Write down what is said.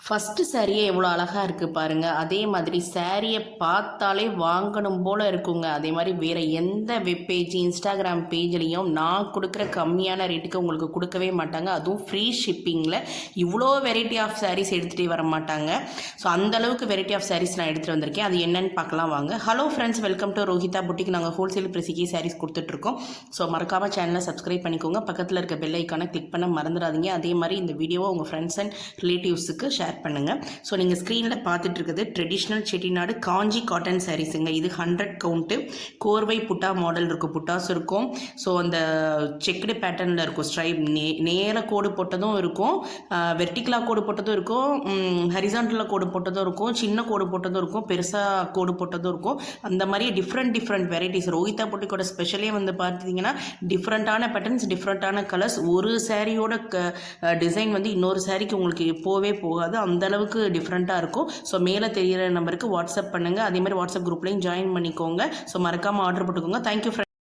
First சாரியே எவ்வளோ அழகாக இருக்குது பாருங்கள். அதே மாதிரி சாரியை பார்த்தாலே வாங்கணும் போல் இருக்குங்க. அதே மாதிரி வேறு எந்த வெப் பேஜ் இன்ஸ்டாகிராம் பேஜ்லேயும் நான் கொடுக்குற கம்மியான ரேட்டுக்கு உங்களுக்கு கொடுக்கவே மாட்டாங்க. அதுவும் ஃப்ரீ ஷிப்பிங்கில் இவ்வளோ வெரைட்டி ஆஃப் சாரீஸ் எடுத்துகிட்டே வர மாட்டாங்க. ஸோ அந்தளவுக்கு வெரைட்டி ஆஃப் சாரீஸ் நான் எடுத்துகிட்டு வந்திருக்கேன். அது என்னென்னு பார்க்கலாம் வாங்க. Hello friends, welcome to Rohitha boutique. நாங்கள் ஹோல்சேல் ப்ரைஸுக்கே சாரீஸ் கொடுத்துட்ருக்கோம். ஸோ மறக்காமல் சேனலை சப்ஸ்கிரைப் பண்ணிக்கோங்க. பக்கத்தில் இருக்க பெல் ஐக்கானை கிளிக் பண்ண மறந்துடாதீங்க. அதே மாதிரி இந்த வீடியோவை உங்கள் ஃப்ரெண்ட்ஸ் அண்ட் ரிலேட்டிவ்ஸுக்கு ஷேர் பண்ணுங்கள். ஸோ நீங்கள் ஸ்க்ரீனில் பார்த்துட்டு இருக்குது ட்ரெடிஷ்னல் செட்டிநாடு காஞ்சி காட்டன் சாரீஸுங்க. இது 100 கவுண்ட்டு. கோர்வை புட்டா மாடல் இருக்கும், புட்டாஸ் இருக்கும். ஸோ அந்த செக்குடு பேட்டர்னில் இருக்கும். ஸ்ட்ரைப் நேர கோடு போட்டதும் இருக்கும், வெர்டிகலாக கோடு போட்டதும் இருக்கும், ஹரிசாண்டலில் கோடு போட்டதும் இருக்கும், சின்ன கோடு போட்டதும் இருக்கும், பெருசாக கோடு போட்டதும் இருக்கும். அந்த மாதிரி டிஃப்ரெண்ட் வெரைட்டிஸ். ரோஹிதா புட்டிக்கோட ஸ்பெஷலே வந்து பார்த்தீங்கன்னா டிஃப்ரெண்ட்டான பேட்டர்ன்ஸ், டிஃப்ரெண்ட்டான கலர்ஸ். ஒரு சாரியோட டிசைன் வந்து இன்னொரு சாரிக்கு உங்களுக்கு போகாது. அந்த அளவுக்கு டிஃப்ரெண்ட்டாக இருக்கும். ஸோ மேலே தெரிகிற நம்பருக்கு வாட்ஸ்அப் பண்ணுங்கள். அதே மாதிரி வாட்ஸ்அப் குரூப்லையும் ஜாயின் பண்ணிக்கோங்க. ஸோ மறக்காமல் ஆர்டர் போட்டுக்கோங்க. தேங்க்யூ.